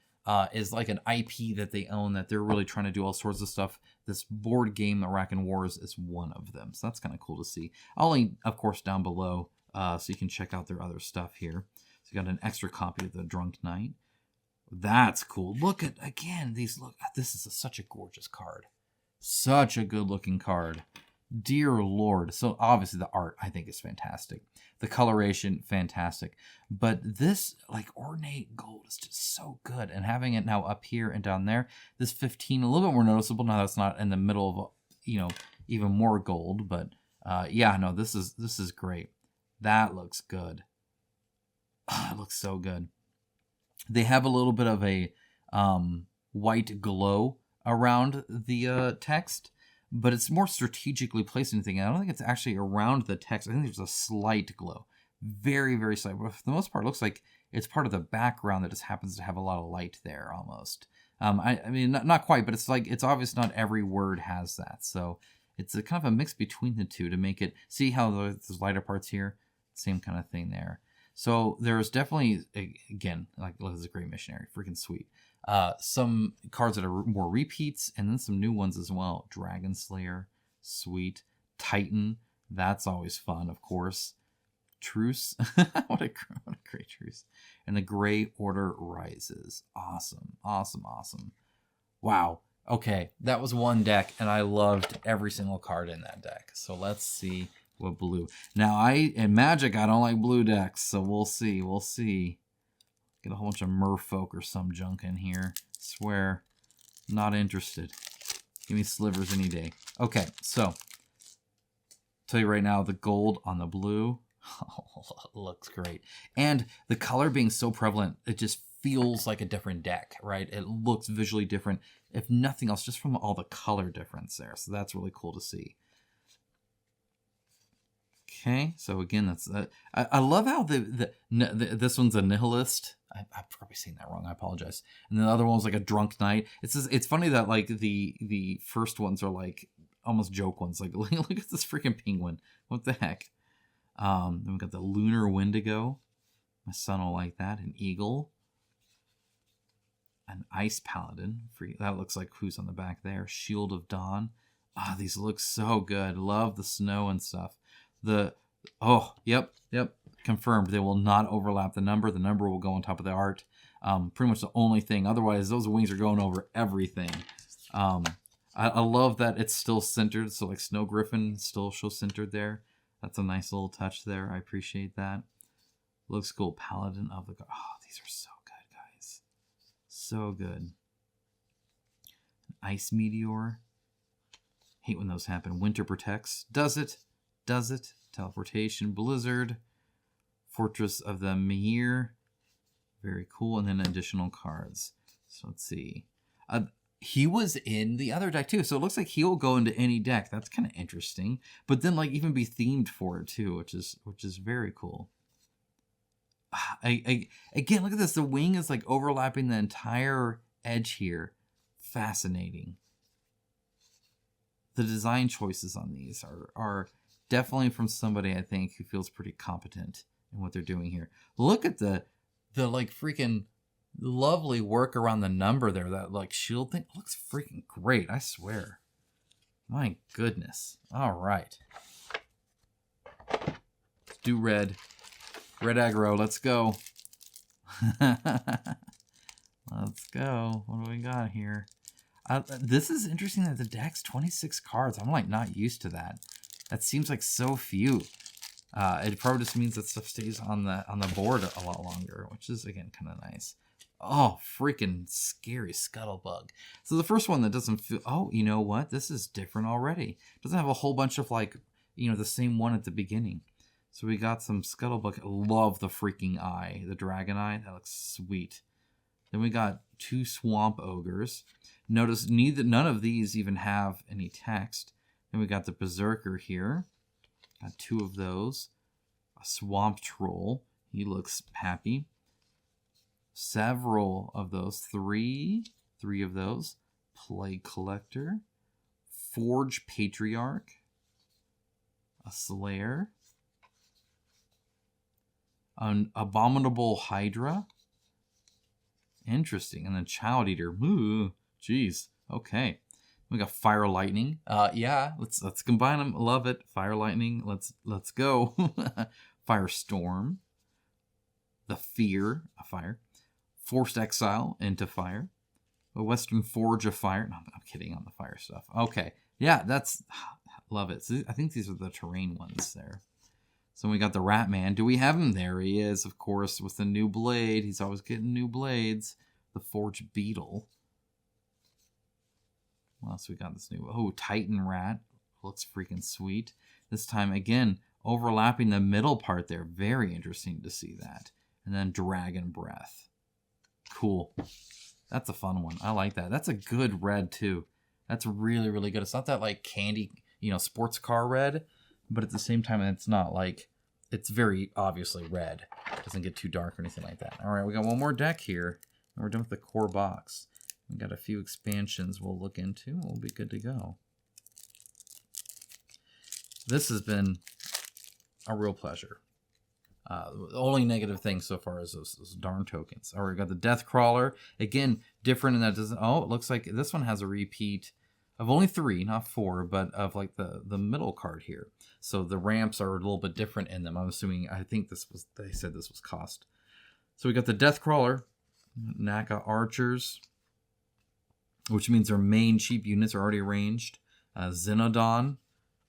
is like an IP that they own, that they're really trying to do all sorts of stuff. This board game, Arackhan Wars, is one of them. So that's kind of cool to see. I'll link, of course, down below so you can check out their other stuff here. So you got an extra copy of the Drunk Knight. That's cool. Look at, again, this is such a gorgeous card. Such a good looking card. Dear Lord. So obviously the art I think is fantastic. The coloration, fantastic. But this like ornate gold is just so good. And having it now up here and down there, this 15, a little bit more noticeable. Now that's not in the middle of, even more gold. But yeah, no, this is great. That looks good. Oh, it looks so good. They have a little bit of a white glow around the text, but it's more strategically placed in anything. I don't think it's actually around the text. I think there's a slight glow. Very, very slight. But for the most part, it looks like it's part of the background that just happens to have a lot of light there almost. I mean, not quite, but it's like, it's obvious not every word has that. So it's a kind of a mix between the two to make it, see how there's lighter parts here? Same kind of thing there. So there's definitely, again, like, this is a great missionary, freaking sweet. Some cards that are more repeats, and then some new ones as well. Dragon Slayer, sweet. Titan, that's always fun, of course. Truce, what a great truce. And the Gray Order Rises. Awesome, awesome, awesome. Wow. Okay, that was one deck, and I loved every single card in that deck. So let's see what blue. Now, in Magic, I don't like blue decks, so we'll see. We'll see. Get a whole bunch of merfolk or some junk in here. Swear, not interested. Give me slivers any day. Okay, so tell you right now, the gold on the blue looks great. And the color being so prevalent, it just feels like a different deck, right? It looks visually different, if nothing else, just from all the color difference there. So that's really cool to see. Okay, so again, that's I love how this one's a nihilist. I've probably seen that wrong. I apologize. And the other one was like a drunk knight. It's funny that like the first ones are like almost joke ones. Like look at this freaking penguin. What the heck? Then we got the lunar wendigo. My son will like that. An eagle. An ice paladin. That looks like who's on the back there. Shield of Dawn. Ah, these look so good. Love the snow and stuff. Yep, confirmed. They will not overlap the number. The number will go on top of the art. Pretty much the only thing. Otherwise, those wings are going over everything. I love that it's still centered. So like Snow Griffin still shows centered there. That's a nice little touch there. I appreciate that. Looks cool. Paladin of the God. Oh, these are so good, guys. So good. Ice Meteor. Hate when those happen. Winter Protects. Does it? Teleportation, Blizzard, Fortress of the Mihir, very cool, and then additional cards. So let's see. He was in the other deck too, so it looks like he'll go into any deck. That's kind of interesting, but then like even be themed for it too, which is very cool. Again, look at this. The wing is like overlapping the entire edge here. Fascinating. The design choices on these are definitely from somebody, I think, who feels pretty competent in what they're doing here. Look at the like freaking lovely work around the number there. That like shield thing looks freaking great. I swear. My goodness. All right. Let's do red. Red aggro. Let's go. Let's go. What do we got here? This is interesting that the deck's 26 cards. I'm like not used to that. That seems like so few. It probably just means that stuff stays on the board a lot longer, which is again kind of nice. Oh, freaking scary Scuttlebug. So the first one that doesn't feel. Oh, you know what? This is different already. Doesn't have a whole bunch of like the same one at the beginning. So we got some Scuttlebug. Love the freaking eye, the dragon eye. That looks sweet. Then we got 2 Swamp Ogres. Notice none of these even have any text. Then we got the Berserker here. Got 2 of those. A Swamp Troll. He looks happy. Several of those. 3 of those. Plague Collector. Forge Patriarch. A Slayer. An Abominable Hydra. Interesting. And then Child Eater. Ooh, jeez. Okay. We got Fire Lightning. Yeah, let's combine them. Love it. Fire Lightning. Let's go. Firestorm. The Fear of Fire. Forced Exile into Fire. The Western Forge of Fire. No, I'm kidding on the fire stuff. Okay. Yeah, that's Love it. So I think these are the terrain ones there. So we got the Rat Man. Do we have him? There he is, of course, with the new blade. He's always getting new blades. The Forge Beetle. What else we got this new? Oh, Titan Rat. Looks freaking sweet. This time, again, overlapping the middle part there. Very interesting to see that. And then Dragon Breath. Cool. That's a fun one. I like that. That's a good red, too. That's really, really good. It's not that, like, candy, sports car red. But at the same time, it's not like, it's very obviously red. It doesn't get too dark or anything like that. All right, we got one more deck here. And we're done with the core box. We got a few expansions we'll look into. We'll be good to go. This has been a real pleasure. The only negative thing so far is those darn tokens. All right, we got the Death Crawler. Again, different in that doesn't. Oh, it looks like this one has a repeat of only 3, not 4, but of like the middle card here. So the ramps are a little bit different in them. I'm assuming, I think they said this was cost. So we got the Death Crawler, NACA Archers, which means their main cheap units are already arranged. Xenodon,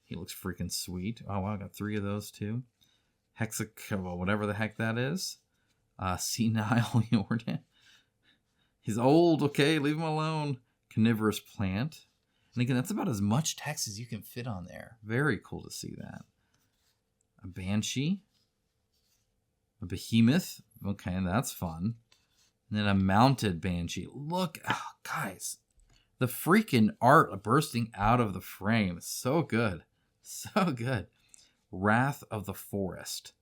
he looks freaking sweet. Oh wow, I got 3 of those too. Whatever the heck that is. Senile Jordan. He's old, okay, leave him alone. Carnivorous Plant. And again, that's about as much text as you can fit on there. Very cool to see that. A Banshee. A Behemoth. Okay, that's fun. And then a Mounted Banshee. Look, guys. The freaking art bursting out of the frame. So good. So good. Wrath of the Forest.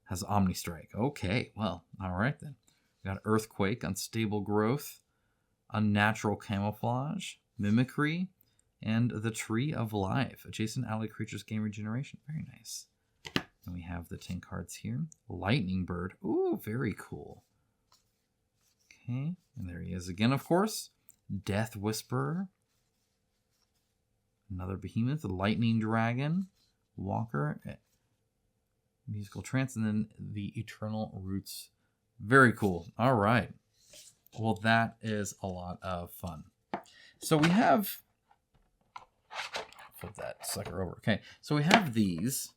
Has Omni Strike. Okay, well, all right then. We got Earthquake, Unstable Growth, Unnatural Camouflage, Mimicry, and the Tree of Life. Adjacent allied creatures gain regeneration. Very nice. And we have the 10 cards here. Lightning Bird. Ooh, very cool. Okay, and there he is again, of course. Death Whisperer. Another Behemoth. Lightning Dragon. Walker. Musical Trance. And then the Eternal Roots. Very cool. All right. Well, that is a lot of fun. So we have... Flip that sucker over. Okay, so we have these.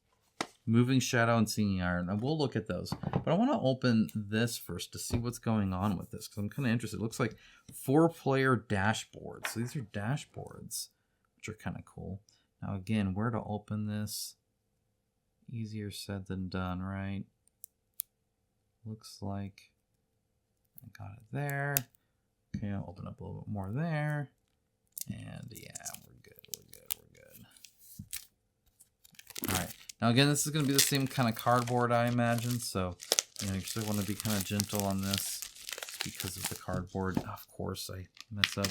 Moving Shadow and Singing Iron. And we'll look at those. But I want to open this first to see what's going on with this. Because I'm kind of interested. It looks like 4-player dashboards. So these are dashboards. Which are kind of cool. Now again, where to open this? Easier said than done, right? Looks like I got it there. Okay, I'll open up a little bit more there. And yeah, we're good. All right. Now again, this is going to be the same kind of cardboard, I imagine. So, you still want to be kind of gentle on this because of the cardboard. Of course, I mess up.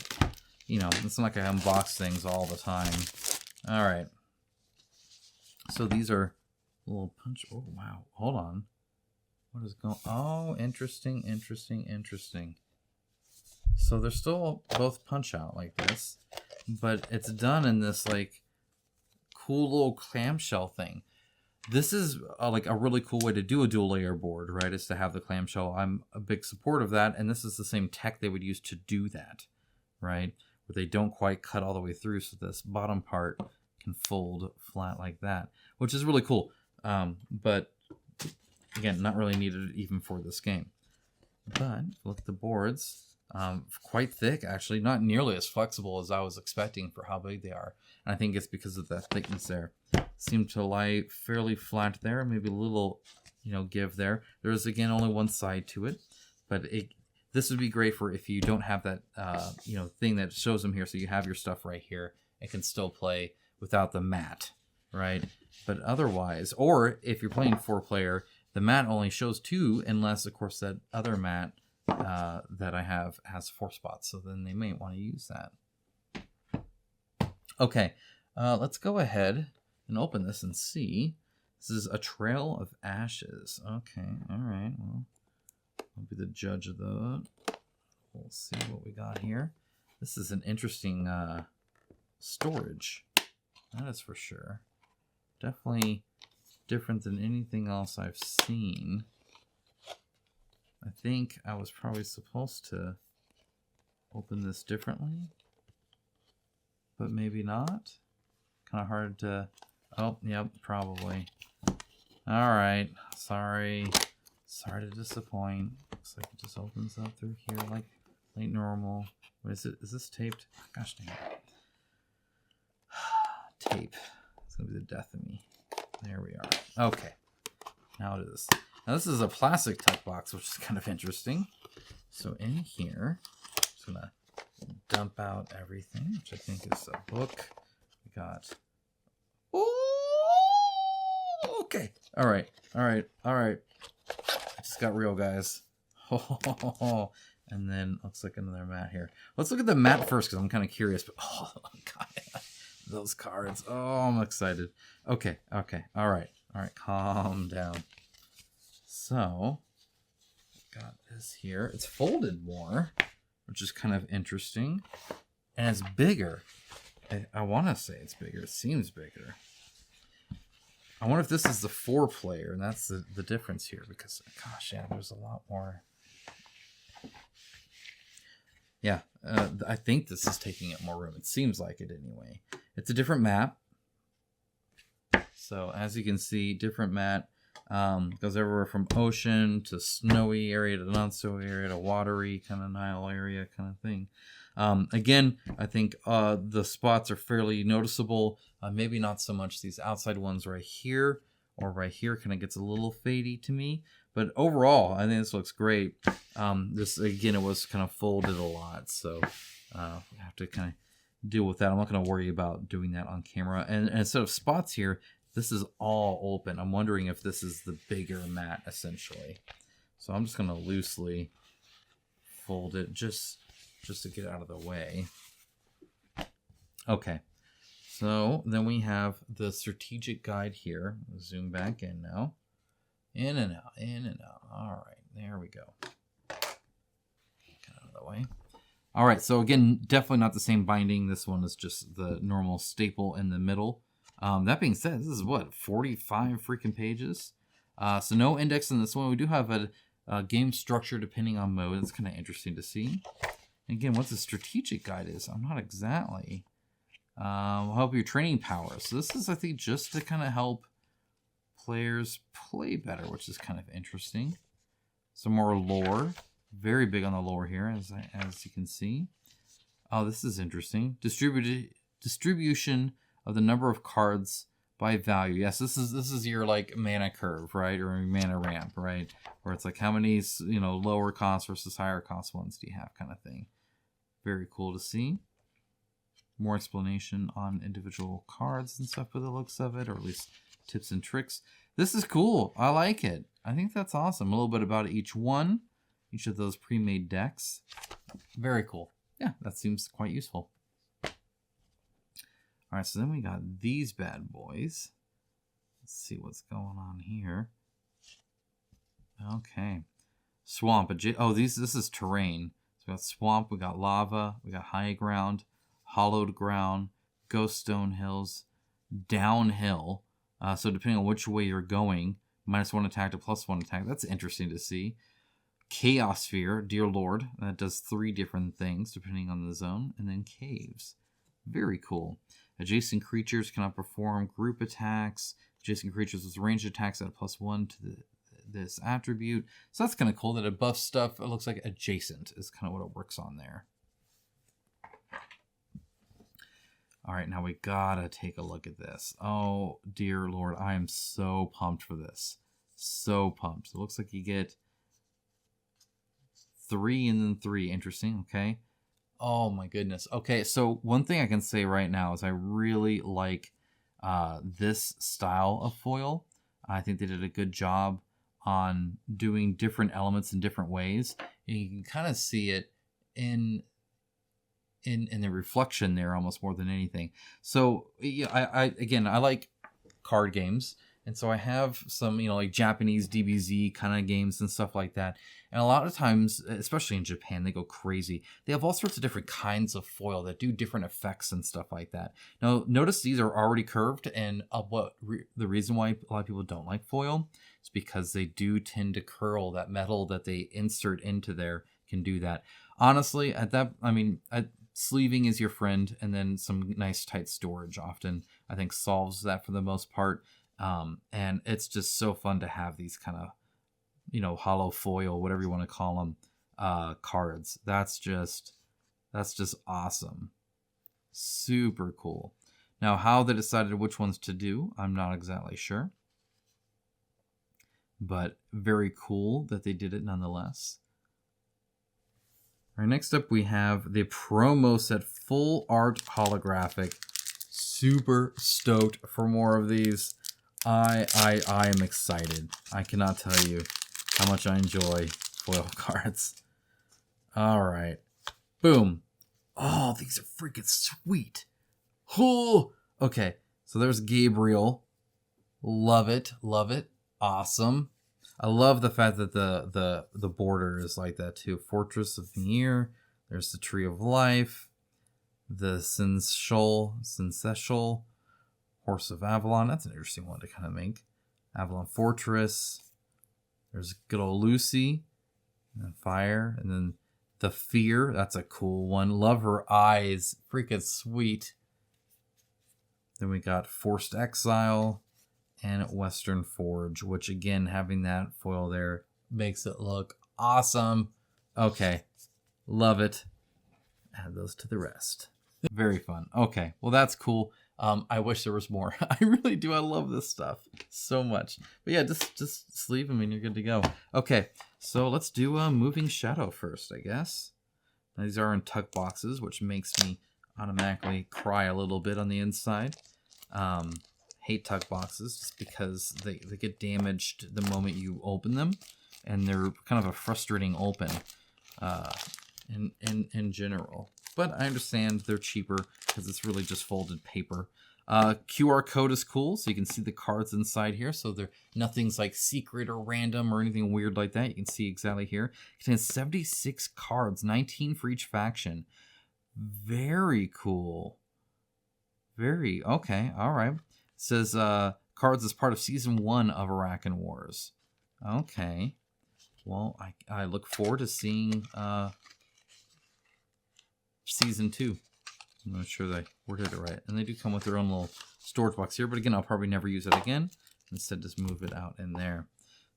It's not like I unbox things all the time. All right. So these are little punch. Oh, wow. Hold on. What is going on? Oh, interesting. So they're still both punch out like this, but it's done in this like cool little clamshell thing. This is like a really cool way to do a dual layer board, right? Is to have the clamshell. I'm a big support of that, and this is the same tech they would use to do that, right? Where they don't quite cut all the way through, so this bottom part can fold flat like that, which is really cool. But again, not really needed even for this game. But look at the boards. Quite thick, actually. Not nearly as flexible as I was expecting for how big they are. And I think it's because of that thickness there. Seem to lie fairly flat there. Maybe a little, give there. There's, again, only one side to it. But this would be great for if you don't have that, thing that shows them here. So you have your stuff right here. It can still play without the mat, right? But otherwise, or if you're playing 4-player, the mat only shows 2 unless, of course, that other mat that I have has 4 spots, so then they may want to use that. Okay, let's go ahead and open this and see. This is a Trail of Ashes. Okay, all right. Well, I'll be the judge of that. We'll see what we got here. This is an interesting storage. That is for sure. Definitely different than anything else I've seen. I think I was probably supposed to open this differently, but maybe not.
Kind of hard to... Oh, yep, probably. All right. Sorry. Sorry to disappoint. Looks like it just opens up through here like normal. What is it? Is this taped? Gosh dang it. Tape. It's going to be the death of me. There we are. Okay. Now it is. Now this is a plastic tuck box, which is kind of interesting. So in here, I'm just going to dump out everything, which I think is a book. We got... Oh, okay. All right. I just got real, guys. And then looks like another mat here. Let's look at the mat first because I'm kind of curious. But oh god, those cards. Oh, I'm excited. Okay. All right. Calm down. So, got this here. It's folded more, which is kind of interesting, and it's bigger. I want to say it's bigger. It seems bigger. I wonder if this is the 4-player, and that's the difference here, because, gosh, yeah, there's a lot more. Yeah, I think this is taking up more room. It seems like it anyway. It's a different map. So, as you can see, different map. Goes everywhere from ocean to snowy area to non-snowy area to watery kind of Nile area kind of thing. Again, I think the spots are fairly noticeable. Maybe not so much these outside ones right here or right here. Kind of gets a little fadey to me. But overall, I think this looks great. This, again, it was kind of folded a lot. So I have to kind of deal with that. I'm not going to worry about doing that on camera. And instead of spots here, this is all open. I'm wondering if this is the bigger mat, essentially. So I'm just going to loosely fold it just to get out of the way. Okay. So then we have the strategic guide here. We'll zoom back in now. In and out, in and out. All right, there we go. Get out of the way. All right, so again, definitely not the same binding. This one is just the normal staple in the middle. That being said, this is what, 45 freaking pages? So no index in this one. We do have a game structure depending on mode. It's kind of interesting to see. Again, what the strategic guide is, I'm not exactly. Will help your training power. So this is, I think, just to kind of help players play better, which is kind of interesting. Some more lore. Very big on the lore here, as you can see. Oh, this is interesting. Distribution of the number of cards by value. Yes, this is your like mana curve, right, or mana ramp, right, where it's like how many lower cost versus higher cost ones do you have, kind of thing. Very cool to see. More explanation on individual cards and stuff by the looks of it, or at least tips and tricks. This is cool. I like it. I think that's awesome. A little bit about each of those pre-made decks. Very cool. Yeah, that seems quite useful. All right, so then we got these bad boys. Let's see what's going on here. Okay. Swamp. Oh, this is terrain. So we got swamp, we got lava, we got high ground, hollowed ground, ghost stone hills, downhill. So depending on which way you're going, -1 attack to +1 attack. That's interesting to see. Chaos sphere, dear lord. That does 3 different things depending on the zone. And then caves. Very cool. Adjacent creatures cannot perform group attacks. Adjacent creatures with ranged attacks at +1 to this attribute. So that's kind of cool that it buffs stuff. It looks like adjacent is kind of what it works on there. All right, now we gotta take a look at this. Oh, dear Lord, I am so pumped for this. So pumped. It looks like you get 3 and then 3. Interesting, okay. Oh my goodness. Okay, so one thing I can say right now is I really like this style of foil. I think they did a good job on doing different elements in different ways. And you can kind of see it in the reflection there almost more than anything. So yeah, I like card games. And so I have some, like Japanese DBZ kind of games and stuff like that. And a lot of times, especially in Japan, they go crazy. They have all sorts of different kinds of foil that do different effects and stuff like that. Now, notice these are already curved. And the reason why a lot of people don't like foil is because they do tend to curl. That metal that they insert into there can do that. Honestly, sleeving is your friend, and then some nice tight storage often I think solves that for the most part. And it's just so fun to have these kind of, hollow foil, whatever you want to call them, cards. That's just awesome. Super cool. Now, how they decided which ones to do, I'm not exactly sure. But very cool that they did it nonetheless. All right, next up we have the promo set full art holographic. Super stoked for more of these. I am excited. I cannot tell you how much I enjoy foil cards. All right. Boom. Oh, these are freaking sweet. Oh, okay. So there's Gabriel. Love it. Love it. Awesome. I love the fact that the border is like that too. Fortress of Veneer. There's the Tree of Life. The Sensual Horse of Avalon. That's an interesting one to kind of make. Avalon Fortress. There's good old Lucy. And Fire. And then the Fear. That's a cool one. Love her eyes. Freaking sweet. Then we got Forced Exile and Western Forge, which again, having that foil there makes it look awesome. Okay. Love it. Add those to the rest. Very fun. Okay. Well, that's cool. I wish there was more. I really do. I love this stuff so much. But yeah, just sleeve them and you're good to go. Okay. So let's do a Moving Shadow first, I guess. Now, these are in tuck boxes, which makes me automatically cry a little bit on the inside. Hate tuck boxes just because they get damaged the moment you open them, and they're kind of a frustrating open in general. But I understand they're cheaper because it's really just folded paper. QR code is cool, so you can see the cards inside here. So nothing's like secret or random or anything weird like that. You can see exactly here. It contains 76 cards, 19 for each faction. Very cool. Very okay. All right. It says cards as part of season 1 of Arackhan Wars. Okay. Well, I look forward to seeing season 2. I'm not sure they worded it right. And they do come with their own little storage box here, but again, I'll probably never use it again. Instead, just move it out in there.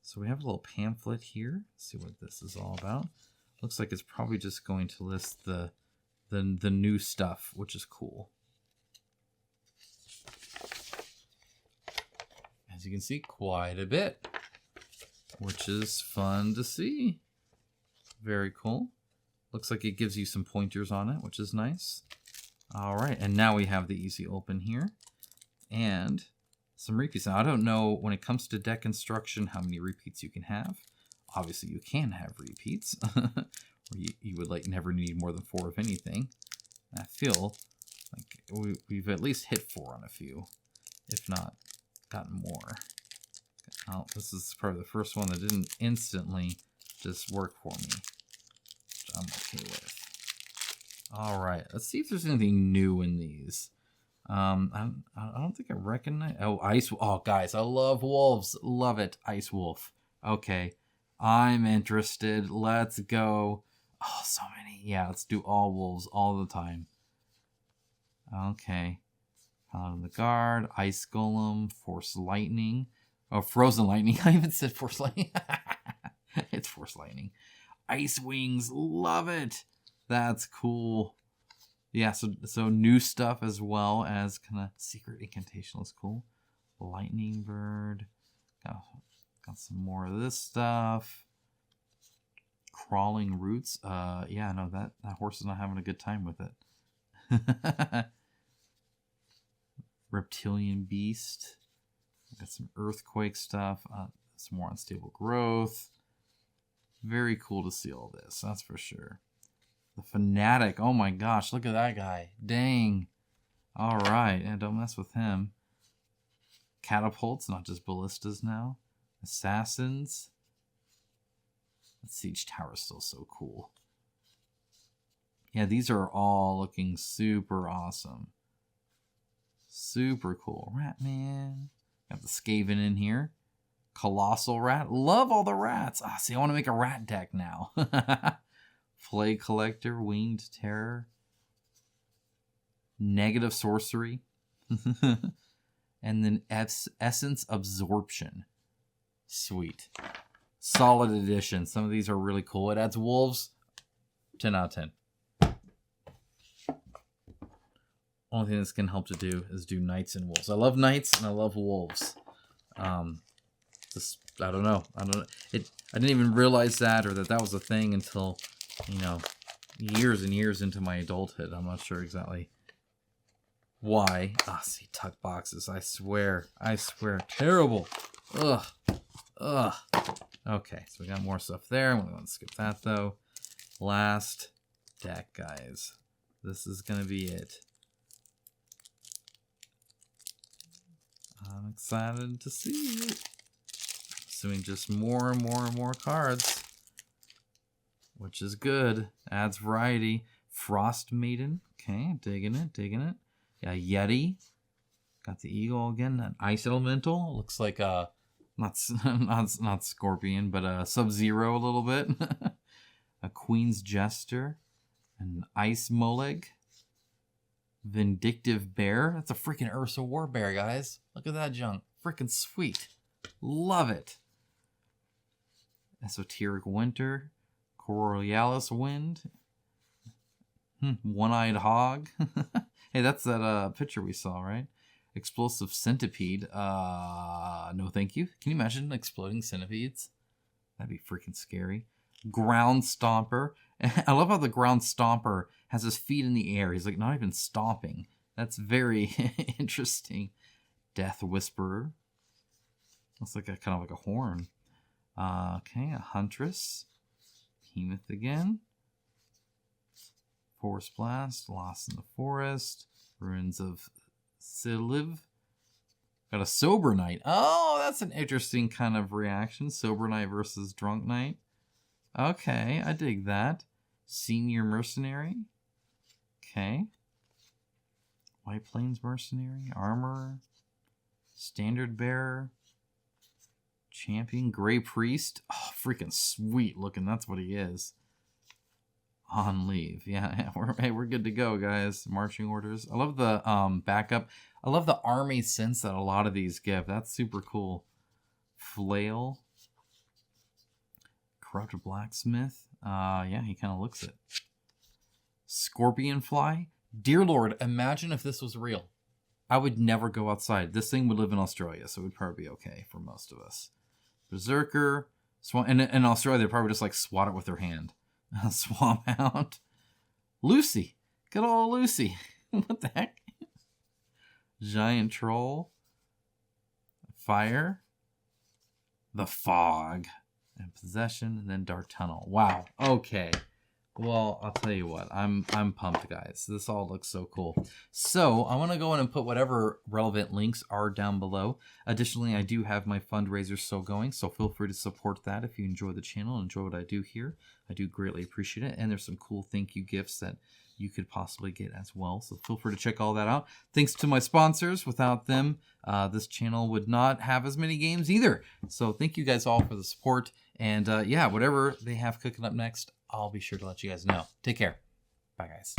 So we have a little pamphlet here. Let's see what this is all about. Looks like it's probably just going to list the new stuff, which is cool. As you can see, quite a bit, which is fun to see. Very cool. Looks like it gives you some pointers on it, which is nice. All right, and now we have the easy open here. And some repeats. Now, I don't know when it comes to deck construction how many repeats you can have. Obviously, you can have repeats. Or you would never need more than 4 of anything. I feel like we've at least hit 4 on a few, if not gotten more. Oh, this is probably the first one that didn't instantly just work for me, which I'm okay with. All right, let's see if there's anything new in these. I don't think I recognize. Oh, Ice. Oh, guys, I love wolves. Love it, Ice Wolf. Okay, I'm interested. Let's go. Oh, so many. Yeah, let's do all wolves all the time. Okay. Out of the Guard, Ice Golem, Force Lightning. Oh, Frozen Lightning. I even said Force Lightning. It's Force Lightning. Ice Wings. Love it. That's cool. Yeah, so new stuff as well as kind of Secret Incantation is cool. Lightning Bird. Got some more of this stuff. Crawling Roots. Yeah, no, that horse is not having a good time with it. Reptilian Beast. Got some Earthquake stuff. Some more Unstable Growth. Very cool to see all this, that's for sure. The Fanatic. Oh my gosh, look at that guy. Dang. All right, and don't mess with him. Catapults, not just ballistas now. Assassins. The Siege Tower is still so cool. Yeah, these are all looking super awesome. Super cool. Ratman. Got the Skaven in here. Colossal Rat. Love all the rats. See, I want to make a rat deck now. Flay Collector. Winged Terror. Negative Sorcery. And then Essence Absorption. Sweet. Solid addition. Some of these are really cool. It adds wolves. 10 out of 10. Only thing this can help to do is do knights and wolves. I love knights and I love wolves. I don't know. I didn't even realize that or that was a thing until, years and years into my adulthood. I'm not sure exactly why. See, tuck boxes. I swear. Terrible. Ugh. Okay, so we got more stuff there. We're going to skip that, though. Last deck, guys. This is going to be it. I'm excited to see it. Assuming just more and more and more cards. Which is good. Adds variety. Frost Maiden. Okay, digging it. Yeah, Yeti. Got the Eagle again. An Ice Elemental. Looks like not Scorpion, but Sub-Zero a little bit. A Queen's Jester. An Ice Moleg. Vindictive Bear. That's a freaking Ursa Warbear, guys. Look at that junk. Freaking sweet. Love it. Esoteric Winter. Coriolis Wind. One-Eyed Hog. Hey, that's that picture we saw, right? Explosive Centipede. No thank you. Can you imagine exploding centipedes? That'd be freaking scary. Ground Stomper. I love how the Ground Stomper has his feet in the air. He's like not even stomping. That's very interesting. Death Whisperer. Looks like kind of like a horn. Okay, a Huntress. Behemoth again. Forest Blast. Lost in the Forest. Ruins of Siliv. Got a Sober Knight. Oh, that's an interesting kind of reaction. Sober Knight versus Drunk Knight. Okay, I dig that. Senior Mercenary. Okay. White Plains Mercenary. Armorer. Standard Bearer. Champion. Grey Priest. Oh, freaking sweet looking. That's what he is. On leave. Yeah, we're good to go, guys. Marching orders. I love the backup. I love the army sense that a lot of these give. That's super cool. Flail. Corrupt Blacksmith. Yeah, he kind of looks it. Scorpion Fly. Dear Lord, imagine if this was real. I would never go outside. This thing would live in Australia, so it would probably be okay for most of us. Berserker. And in Australia, they'd probably just like swat it with their hand. Swamp Hound. Lucy. Good old Lucy. What the heck? Giant Troll. Fire. The Fog. And Possession. And then Dark Tunnel. Wow. Okay. Well, I'll tell you what. I'm pumped, guys. This all looks so cool. So I want to go in and put whatever relevant links are down below. Additionally, I do have my fundraiser still going, so feel free to support that if you enjoy the channel and enjoy what I do here. I do greatly appreciate it, and there's some cool thank you gifts that you could possibly get as well. So feel free to check all that out. Thanks to my sponsors. Without them, this channel would not have as many games either. So thank you guys all for the support. And yeah, whatever they have cooking up next, I'll be sure to let you guys know. Take care. Bye, guys.